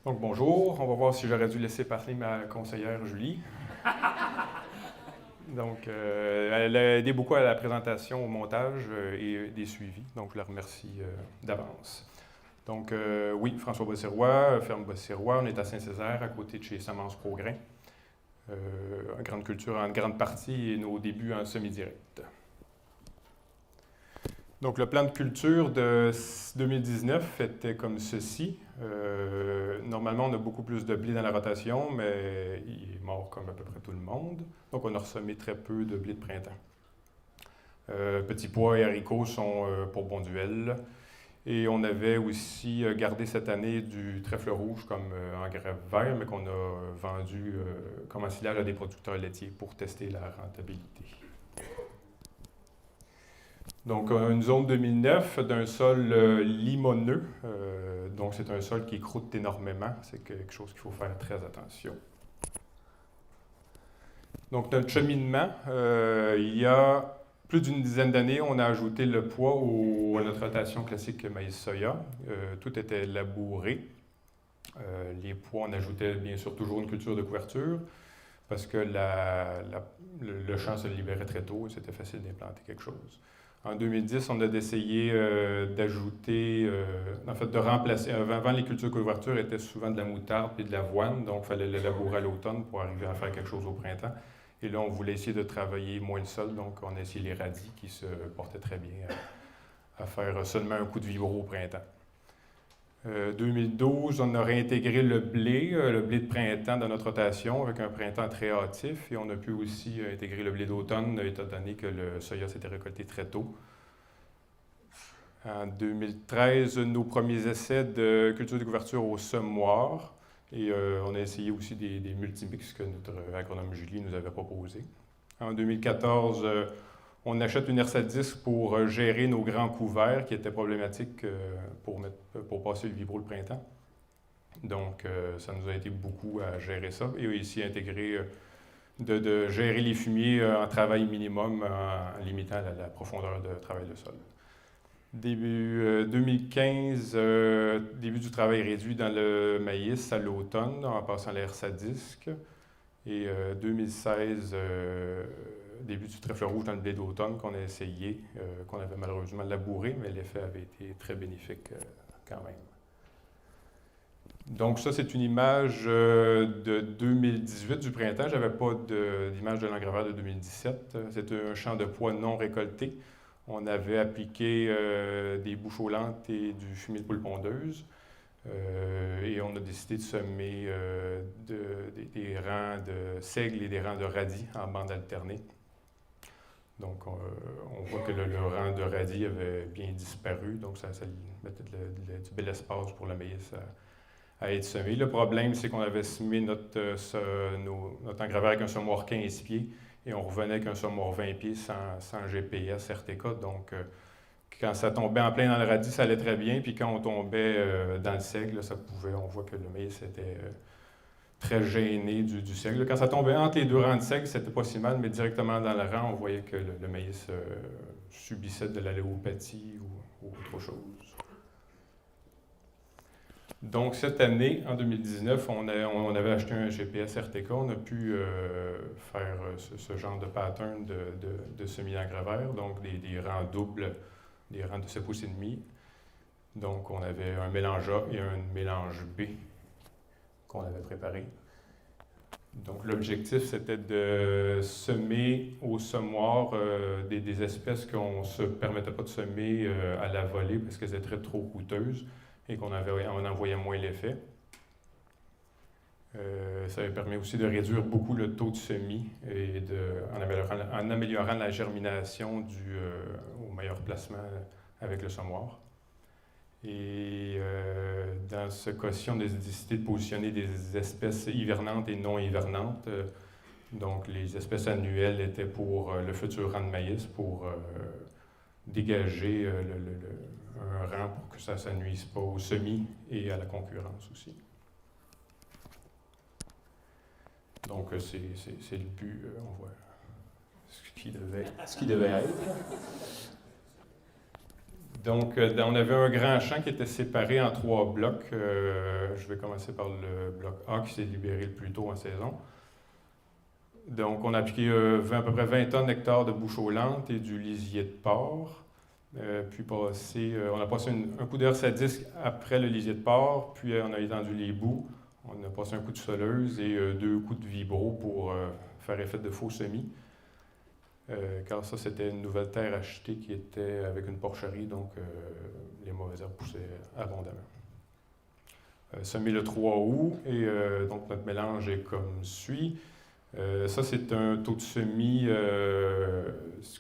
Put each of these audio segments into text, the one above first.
Donc bonjour, on va voir si j'aurais dû laisser parler ma conseillère Julie. Donc elle a aidé beaucoup à la présentation, au montage et des suivis, donc je la remercie d'avance. Donc oui, François Bossirois, ferme Bossirois, on est à Saint-Césaire, à côté de chez Semences Progrin. Grande culture en grande partie et nos débuts en semi-direct. Donc, le plan de culture de 2019 était comme ceci. Normalement, on a beaucoup plus de blé dans la rotation, mais il est mort comme à peu près tout le monde. Donc, on a ressemé très peu de blé de printemps. Petits pois et haricots sont pour Bonduel. Et on avait aussi gardé cette année du trèfle rouge comme engrais vert, mais qu'on a vendu comme ensilage à des producteurs laitiers pour tester la rentabilité. Donc, une zone 2009 d'un sol limoneux. Donc, c'est un sol qui croûte énormément. C'est quelque chose qu'il faut faire très attention. Donc, notre cheminement, il y a plus d'une dizaine d'années, on a ajouté le poids à notre rotation classique maïs-soya. Tout était labouré. Les pois, on ajoutait bien sûr toujours une culture de couverture parce que le champ se libérait très tôt et c'était facile d'implanter quelque chose. En 2010, on a essayé d'ajouter, en fait, de remplacer. Avant, les cultures couverture étaient souvent de la moutarde et de l'avoine, donc il fallait le labourer à l'automne pour arriver à faire quelque chose au printemps. Et là, on voulait essayer de travailler moins le sol, donc on a essayé les radis qui se portaient très bien à faire seulement un coup de vibro au printemps. 2012, on a réintégré le blé de printemps dans notre rotation avec un printemps très hâtif et on a pu aussi intégrer le blé d'automne étant donné que le soya s'était récolté très tôt. En 2013, nos premiers essais de culture de couverture au semoir et on a essayé aussi des multimix que notre agronome Julie nous avait proposés. En 2014, on achète une RC10 pour gérer nos grands couverts qui étaient problématiques pour passer le vibro le printemps. Donc, ça nous a aidé beaucoup à gérer ça et aussi intégrer de gérer les fumiers en travail minimum en limitant la profondeur de travail de sol. Début 2015, début du travail réduit dans le maïs à l'automne en passant la RC10. Et 2016, début du trèfle rouge dans le blé d'automne qu'on a essayé, qu'on avait malheureusement labouré, mais l'effet avait été très bénéfique quand même. Donc ça, c'est une image de 2018 du printemps. Je n'avais pas d'image de l'engraveur de 2017. C'était un champ de pois non récolté. On avait appliqué des bouches volantes et du fumier de poule pondeuse. Et on a décidé de semer des rangs de seigle et des rangs de radis en bande alternée. Donc, on voit que le rang de radis avait bien disparu, donc ça mettait du bel espace pour le maïs à être semé. Le problème, c'est qu'on avait semé notre engraveur avec un semoir 15 pieds et on revenait avec un semoir 20 pieds sans GPS, RTK. Donc, quand ça tombait en plein dans le radis, ça allait très bien. Puis quand on tombait dans le seigle, on voit que le maïs était très gêné du seigle. Quand ça tombait entre les deux rangs de seigle, c'était pas si mal, mais directement dans le rang, on voyait que le maïs subissait de l'alléopathie ou autre chose. Donc, cette année, en 2019, on avait acheté un GPS RTK. On a pu faire ce genre de pattern de semi-engraveur, donc des rangs doubles, des rangs de 7 pouces et demi. Donc, on avait un mélange A et un mélange B qu'on avait préparé. Donc, l'objectif, c'était de semer au semoir des espèces qu'on ne se permettait pas de semer à la volée parce qu'elles étaient trop coûteuses et qu'on en voyait moins l'effet. Ça permet aussi de réduire beaucoup le taux de semis et en améliorant la germination au meilleur placement avec le semoir. Et dans ce cas-ci, on a décidé de positionner des espèces hivernantes et non hivernantes. Donc, les espèces annuelles étaient pour le futur rang de maïs, pour dégager un rang pour que ça ne nuise pas aux semis et à la concurrence aussi. Donc, c'est le but. On voit ce qui devait être. Donc, on avait un grand champ qui était séparé en 3 blocs. Je vais commencer par le bloc A qui s'est libéré le plus tôt en saison. Donc, on a appliqué à peu près 20 tonnes d'hectares de bouche-aux-lentes et du lisier de porc. Puis on a passé un coup d'herse à disque après le lisier de porc, puis on a étendu les bouts. On a passé un coup de soleuse et 2 coups de vibro pour faire effet de faux semis. Car ça, c'était une nouvelle terre achetée qui était avec une porcherie, donc les mauvaises herbes poussaient abondamment. Semé le 3 août, et donc notre mélange est comme suit. Ça, c'est un taux de semis,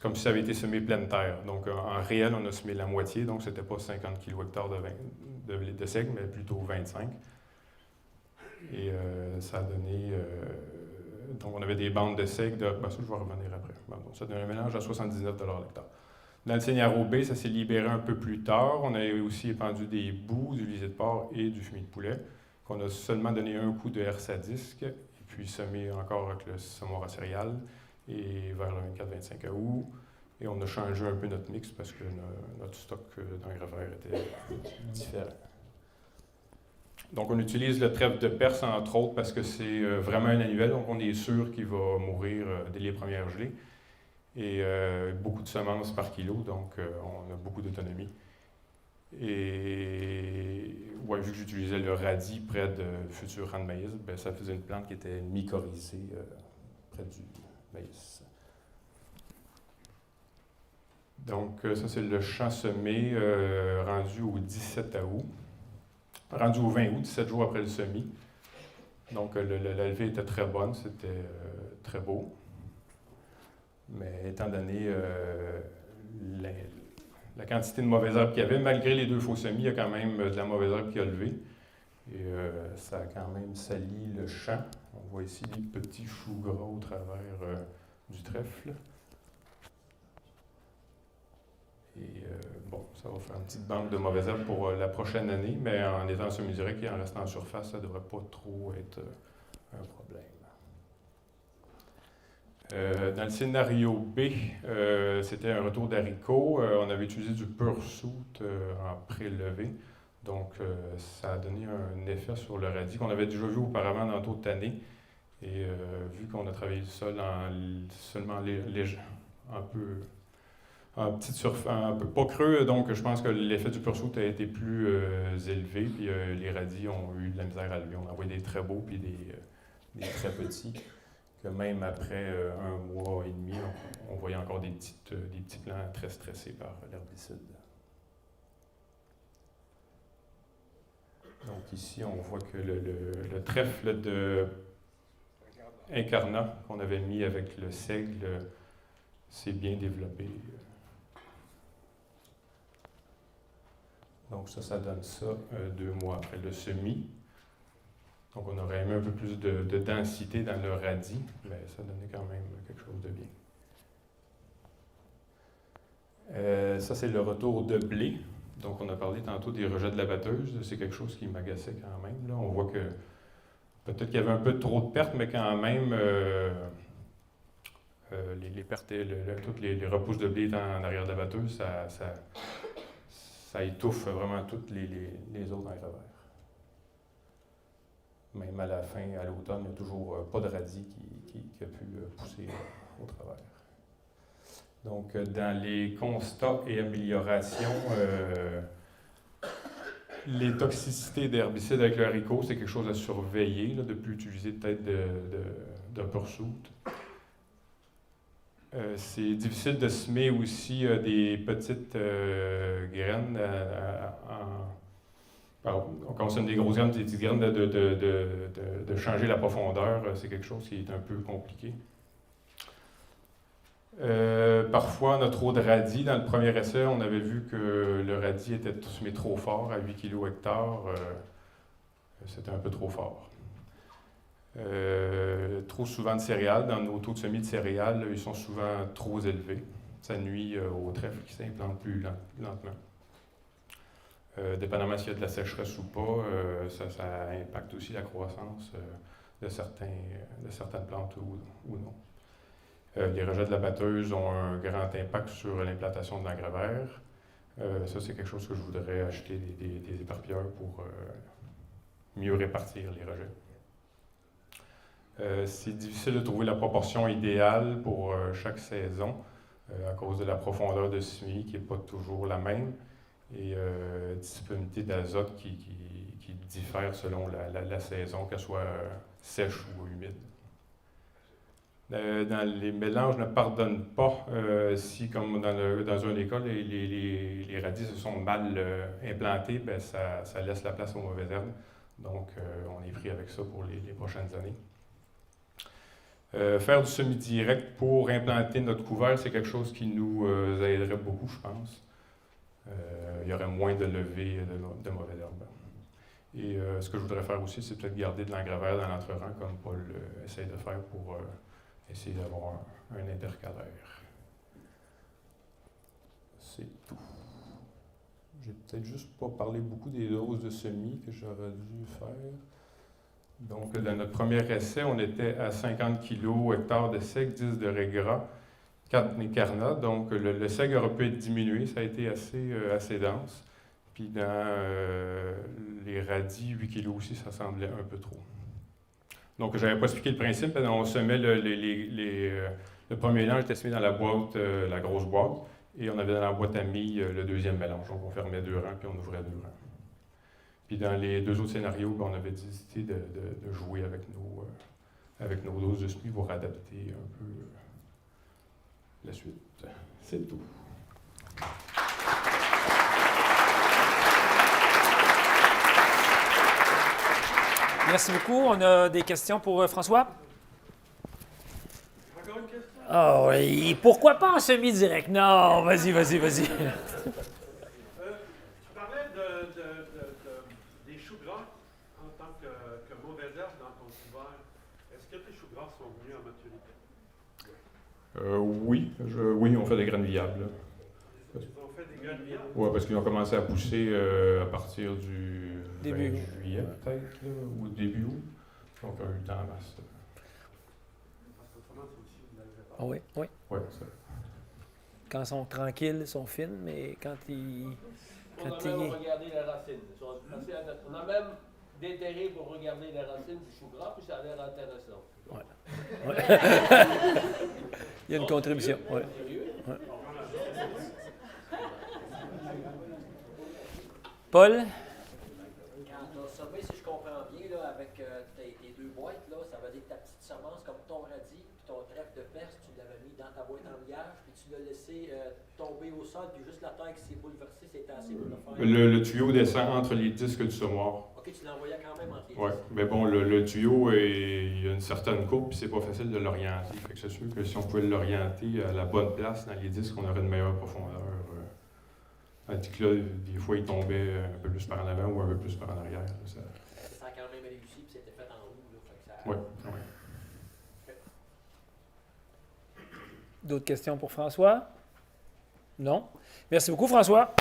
comme si ça avait été semé pleine terre. Donc, en réel, on a semé la moitié, donc c'était pas 50 kHz de seigle, mais plutôt 25. Et ça a donné... donc, on avait des bandes de seigle ça, je vais revenir après. Bon, ça donne un mélange à 79 $ l'hectare. Dans le Seigneur B, ça s'est libéré un peu plus tard. On a aussi épandu des bouts, du lisier de porc et du fumier de poulet, qu'on a seulement donné un coup de herse à disque, puis semé encore avec le semoir à céréales, et vers le 24-25 août. Et on a changé un peu notre mix parce que notre stock d'engrais verts était différent. Donc, on utilise le trèfle de Perse, entre autres, parce que c'est vraiment un annuel, donc on est sûr qu'il va mourir dès les premières gelées. Et beaucoup de semences par kilo, donc on a beaucoup d'autonomie. Et vu que j'utilisais le radis près de futurs rangs de maïs, ça faisait une plante qui était mycorhizée près du maïs. Donc, ça, c'est le champ semé rendu au 17 août. Rendu au 20 août, 17 jours après le semis. Donc, la levée était très bonne, c'était très beau. Mais étant donné la quantité de mauvaises herbes qu'il y avait, malgré les 2 faux semis, il y a quand même de la mauvaise herbe qui a levé. Et ça a quand même sali le champ. On voit ici des petits choux gras au travers du trèfle. Et ça va faire une petite banque de mauvaises herbes pour la prochaine année, mais en étant semi-direct et en restant en surface, ça ne devrait pas trop être un problème. Dans le scénario B, c'était un retour d'haricots. On avait utilisé du Pursuit en pré-levé. Donc, ça a donné un effet sur le radis qu'on avait déjà vu auparavant dans d'autres années. Et vu qu'on a travaillé ça seulement un peu en petite surface, un peu pas creux, donc je pense que l'effet du Pursuit a été plus élevé. Puis les radis ont eu de la misère à lever. On a envoyé des très beaux puis des très petits. Que même après 1 mois et demi, on voyait encore des petits plants très stressés par l'herbicide. Donc ici, on voit que le trèfle de incarnat qu'on avait mis avec le seigle s'est bien développé. Donc ça donne ça 2 mois après le semis. Donc, on aurait aimé un peu plus de densité dans le radis, mais ça donnait quand même quelque chose de bien. Ça, c'est le retour de blé. Donc, on a parlé tantôt des rejets de la batteuse. C'est quelque chose qui m'agaçait quand même. Là, on voit que peut-être qu'il y avait un peu trop de pertes, mais quand même, les pertes, toutes les repousses de blé en arrière de la batteuse, ça étouffe vraiment toutes les autres engrais verts. Même à la fin, à l'automne, il n'y a toujours pas de radis qui a pu pousser au travers. Donc, dans les constats et améliorations, les toxicités d'herbicides avec le haricot, c'est quelque chose à surveiller, de ne plus utiliser peut-être de Pursuit. C'est difficile de semer aussi des petites graines quand on sème des grosses graines, des petites graines, de changer la profondeur, c'est quelque chose qui est un peu compliqué. Parfois, on a trop de radis. Dans le premier essai, on avait vu que le radis était semé trop fort, à 8 kg hectare. C'était un peu trop fort. Trop souvent de céréales. Dans nos taux de semis de céréales, ils sont souvent trop élevés. Ça nuit au trèfle qui s'implante plus lentement. Dépendamment s'il y a de la sécheresse ou pas, ça impacte aussi la croissance de certaines plantes ou non. Les rejets de la batteuse ont un grand impact sur l'implantation de l'engrais vert. Ça, c'est quelque chose que je voudrais acheter des éparpilleurs pour mieux répartir les rejets. C'est difficile de trouver la proportion idéale pour chaque saison à cause de la profondeur de semis qui n'est pas toujours la même et disponibilité d'azote qui diffère selon la saison, qu'elle soit sèche ou humide. Dans les mélanges ne pardonnent pas si, comme dans une école, les radis se sont mal implantés, ben ça laisse la place aux mauvaises herbes. Donc, on est pris avec ça pour les prochaines années. Faire du semi-direct pour implanter notre couvert, c'est quelque chose qui nous aiderait beaucoup, je pense. Il y aurait moins de levée de mauvaises herbes. Et ce que je voudrais faire aussi, c'est peut-être garder de l'engrais dans l'entre-rang, comme Paul essaye de faire pour essayer d'avoir un intercalaire. C'est tout. J'ai peut-être juste pas parlé beaucoup des doses de semis que j'aurais dû faire. Donc, dans notre premier essai, on était à 50 kg hectare de seigle, 10 de régras, 4 Nicarna. Donc, le seigle aurait pu être diminué, ça a été assez dense. Puis dans les radis, 8 kg aussi, ça semblait un peu trop. Donc, je n'avais pas expliqué le principe. On semait le premier mélange était semé dans la boîte, la grosse boîte, et on avait dans la boîte à mie le deuxième mélange. Donc, on fermait 2 rangs, puis on ouvrait 2 rangs. Puis dans les 2 autres scénarios, on avait décidé de jouer avec nos doses de semis pour adapter un peu la suite. C'est tout. Merci beaucoup. On a des questions pour François? Encore une question? Ah oui. Pourquoi pas en semi-direct? Non, vas-y. Tu parlais des choux gras en tant que mauvaise herbe dans ton couvert. Est-ce que tes choux gras sont venus à maturité? Oui, on fait des graines viables. Ils ont fait des graines viables? Oui, parce qu'ils ont commencé à pousser à partir du Début 20 juillet, peut-être, ou début août. Donc, on a eu le temps en masse. Parce qu'autrement, c'est aussi vous l'avez pas. Ah oui. Oui, ça. Quand ils sont tranquilles, ils sont fines, mais quand ils... On a même regardé les racines. On a même déterré pour regarder les racines du chou gras, puis ça a l'air intéressant. Ouais. Il y a une contribution. Ouais. Paul? Quand tu as semé, si je comprends bien, là, avec tes 2 boîtes, là, ça veut dire que ta petite semence, comme ton radis, puis ton trèfle de perse, tu l'avais mis dans ta boîte en liage, puis tu l'as laissé tomber au sol, puis juste la terre qui s'est bouleversée, c'est assez pour le faire. Le tuyau descend entre les disques du semoir. OK, tu l'envoyais quand même entre les Oui, disques. mais bon, le tuyau, il y a une certaine courbe, puis c'est pas facile de l'orienter. Fait que c'est sûr que si on pouvait l'orienter à la bonne place dans les disques, on aurait une meilleure profondeur. Tandis que là, des fois, il tombait un peu plus par en avant ou un peu plus par en arrière. Là, ça a quand même réussi, puis c'était fait en haut. Là, fait que ça... Oui. D'autres questions pour François? Non? Merci beaucoup, François.